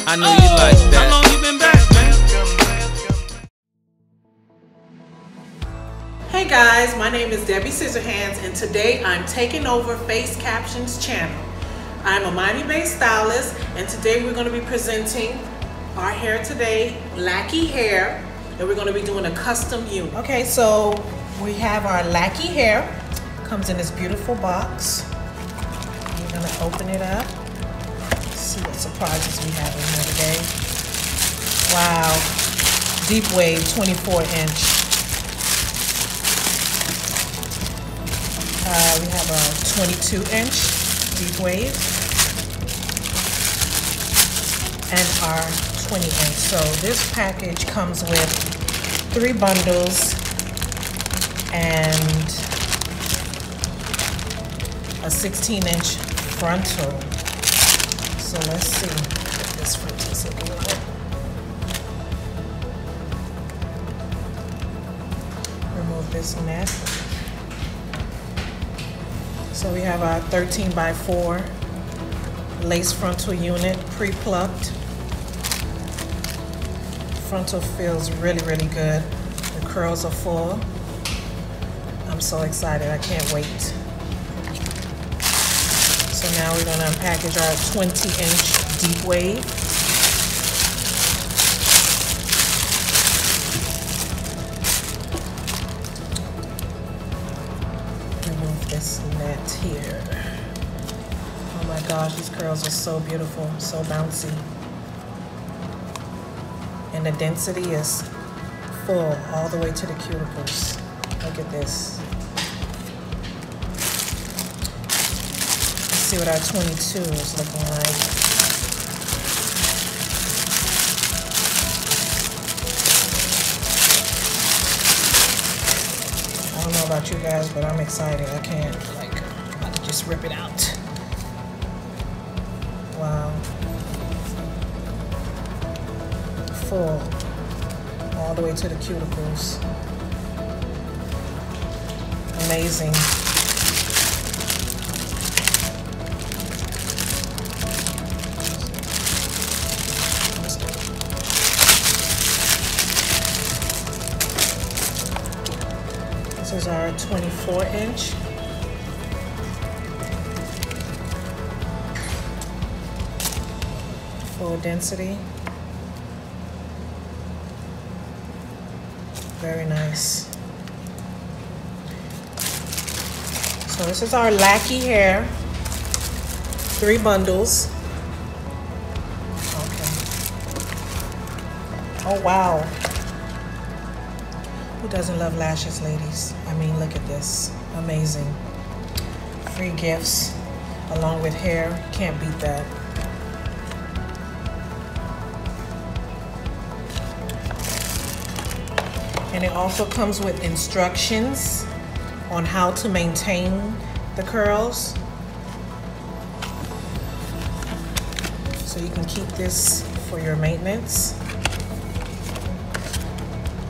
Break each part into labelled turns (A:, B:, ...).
A: I know you like that. How long you been back, man?
B: Hey guys, my name is Debbiescissorhands, and today I'm taking over FaceCaptionllc's channel. I'm a Miami-based stylist, and today we're going to be presenting our hair today, Lakihair, and we're going to be doing a custom unit. Okay, so we have our Lakihair. Comes in this beautiful box. We're going to open it up. See what surprises we have in here today. Wow, deep wave 24-inch. We have a 22-inch deep wave and our 20-inch. So this package comes with 3 bundles and a 16-inch frontal. So let's see what this frontal is looking like. Remove this net. So we have our 13x4 lace frontal unit, pre-plucked. Frontal feels really, really good. The curls are full. I'm so excited, I can't wait. So now we're going to unpackage our 20-inch deep wave. Remove this net here. Oh my gosh, these curls are so beautiful, so bouncy. And the density is full all the way to the cuticles. Look at this. Let's see what our 22 is looking like. I don't know about you guys, but I'm excited. I can't, like, I'm about to just rip it out. Wow. Full all the way to the cuticles. Amazing. This is our 24-inch. Full density. Very nice. So this is our Lakihair. 3 bundles. Okay. Oh wow. Who doesn't love lashes, ladies? I mean, look at this. Amazing. Free gifts along with hair. Can't beat that. And it also comes with instructions on how to maintain the curls. So you can keep this for your maintenance.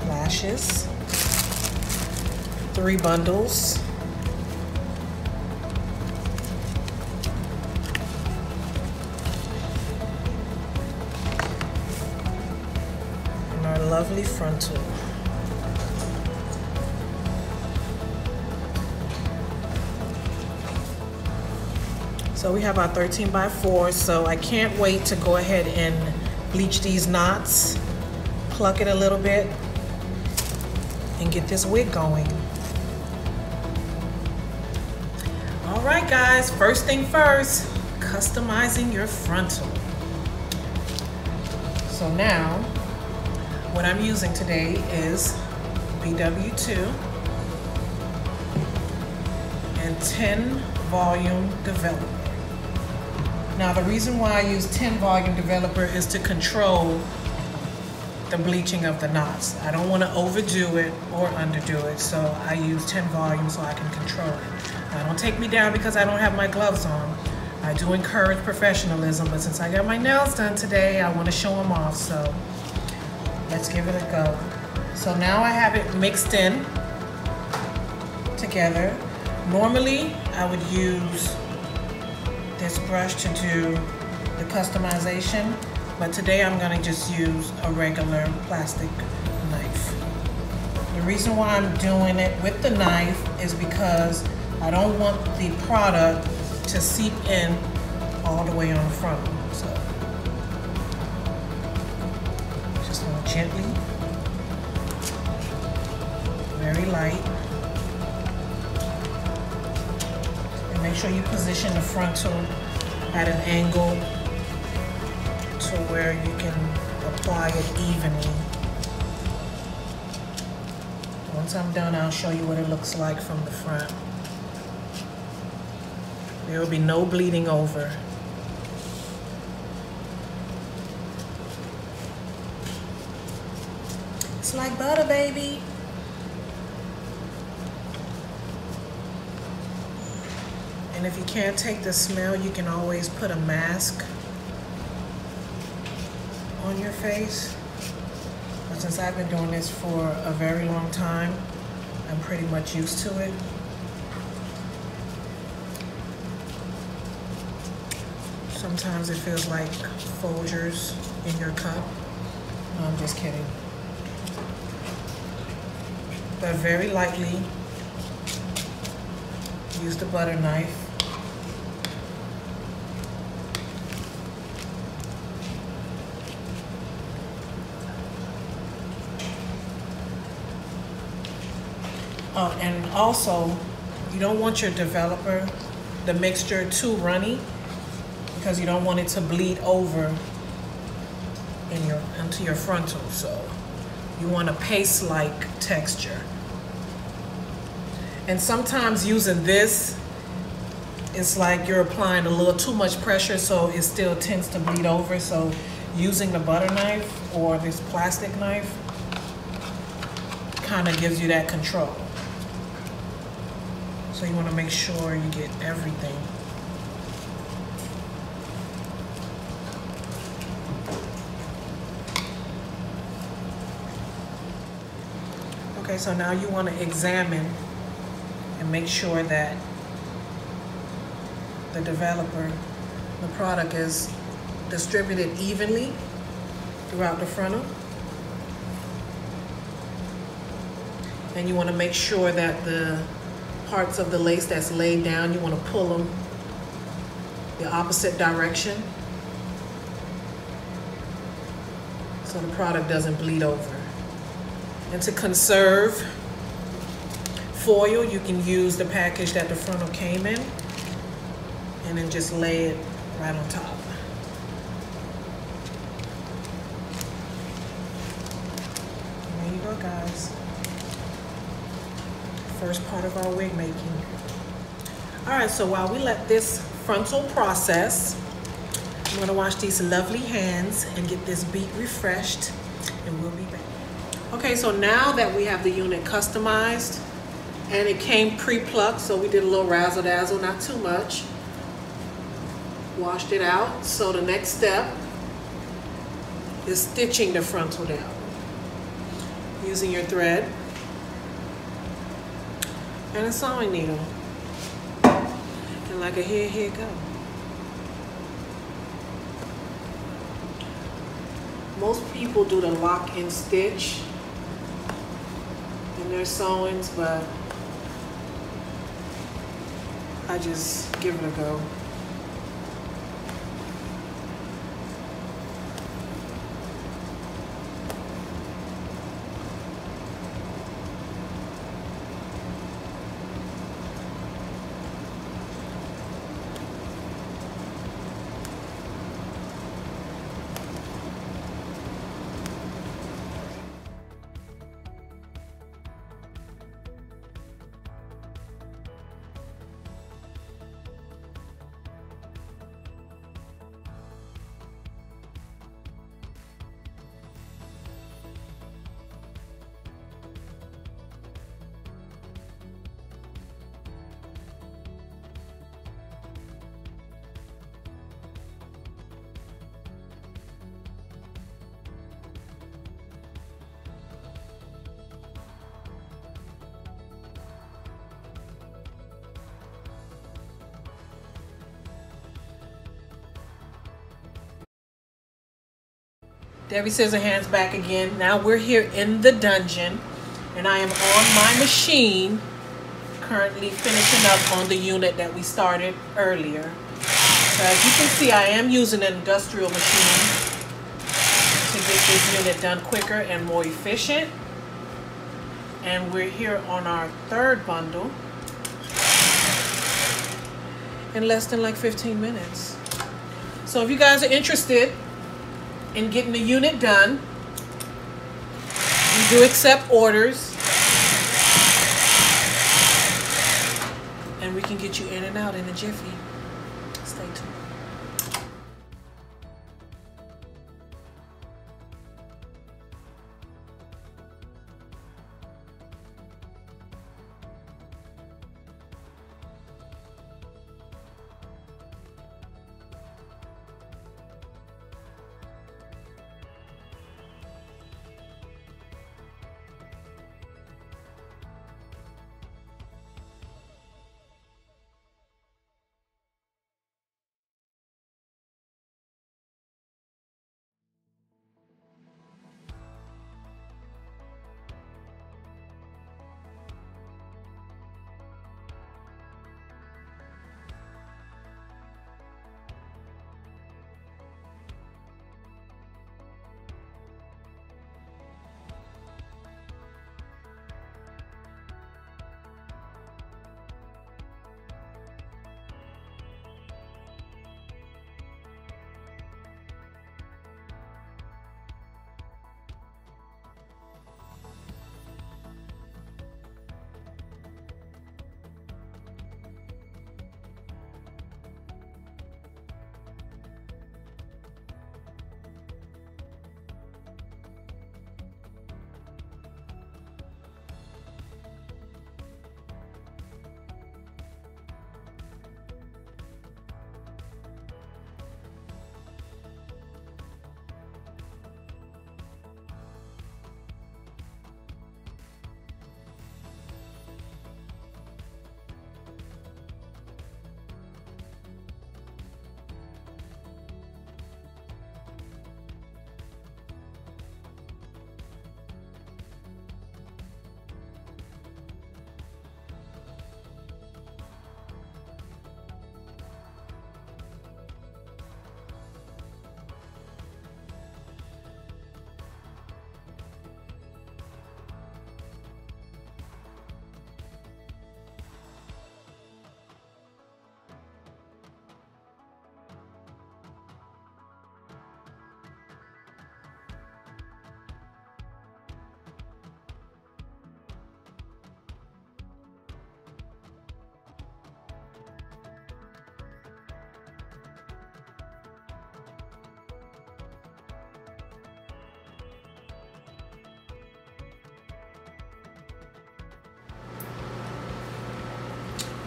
B: Lashes. 3 bundles. And our lovely frontal. So we have our 13x4, so I can't wait to go ahead and bleach these knots, pluck it a little bit, and get this wig going. All right guys, first thing first, customizing your frontal. So now, what I'm using today is BW2 and 10 volume developer. Now the reason why I use 10 volume developer is to control the bleaching of the knots. I don't want to overdo it or underdo it, so I use 10 volume so I can control it. Now don't take me down because I don't have my gloves on. I do encourage professionalism, but since I got my nails done today, I want to show them off, so let's give it a go. So now I have it mixed in together. Normally, I would use this brush to do the customization, but today I'm gonna just use a regular plastic knife. The reason why I'm doing it with the knife is because I don't want the product to seep in all the way on the front. So just want to gently, very light, and make sure you position the frontal at an angle to where you can apply it evenly. Once I'm done, I'll show you what it looks like from the front. There will be no bleeding over. It's like butter, baby. And if you can't take the smell, you can always put a mask on your face. But since I've been doing this for a very long time, I'm pretty much used to it. Sometimes it feels like Folgers in your cup. No, I'm just kidding. But very lightly, use the butter knife. Oh, and also, you don't want your developer, the mixture, too runny, because you don't want it to bleed over into your frontal. So you want a paste-like texture. And sometimes using this, it's like you're applying a little too much pressure, so it still tends to bleed over. So using the butter knife or this plastic knife kind of gives you that control. So you want to make sure you get everything. Okay, so now you want to examine and make sure that the developer, the product is distributed evenly throughout the frontal. And you want to make sure that the parts of the lace that's laid down, you want to pull them the opposite direction so the product doesn't bleed over. And to conserve foil, you can use the package that the frontal came in and then just lay it right on top. There you go, guys. First part of our wig making. All right, so while we let this frontal process, I'm gonna wash these lovely hands and get this beat refreshed, and we'll be back. Okay, so now that we have the unit customized, and it came pre-plucked, so we did a little razzle dazzle, not too much. Washed it out. So the next step is stitching the frontal down using your thread and a sewing needle. And like a here go. Most people do the lock and stitch in their sewings, but I just give it a go. Debbie Scissorhands back again. Now we're here in the dungeon, and I am on my machine, currently finishing up on the unit that we started earlier. So as you can see, I am using an industrial machine to get this unit done quicker and more efficient. And we're here on our third bundle in less than like 15 minutes. So if you guys are interested in getting the unit done, we do accept orders, and we can get you in and out in a jiffy. Stay tuned.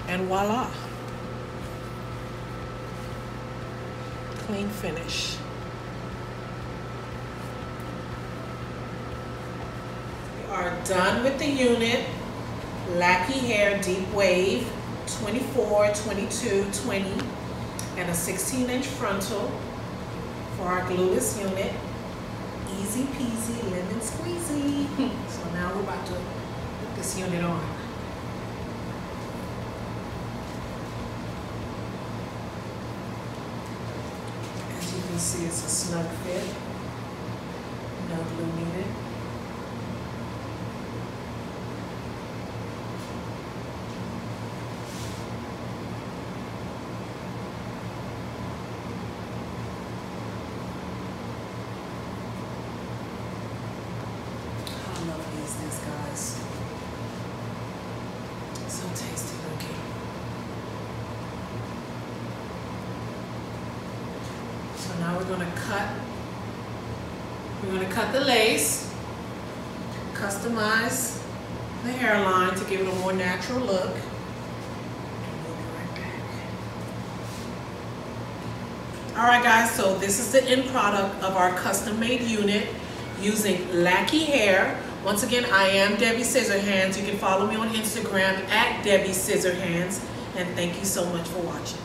B: And voila, clean finish. We are done with the unit. Lakihair Deep Wave 24, 22, 20, and a 16-inch frontal for our glueless unit. Easy peasy, lemon squeezy. So now we're about to put this unit on. See, it's a snug fit, no glue needed. How lovely is this, guys? So tasty looking. So now we're going to cut the lace, customize the hairline to give it a more natural look. And we'll be right back. Alright guys, so this is the end product of our custom made unit using Lakihair. Once again, I am Debbie Scissorhands. You can follow me on Instagram at Debbiescissorhands. And thank you so much for watching.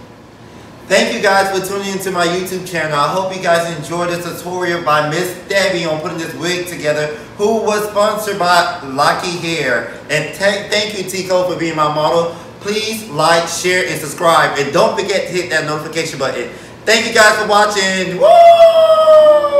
C: Thank you guys for tuning into my YouTube channel. I hope you guys enjoyed this tutorial by Miss Debbie on putting this wig together, who was sponsored by Lakihair. And thank you, Tico, for being my model. Please like, share, and subscribe. And don't forget to hit that notification button. Thank you guys for watching. Woo!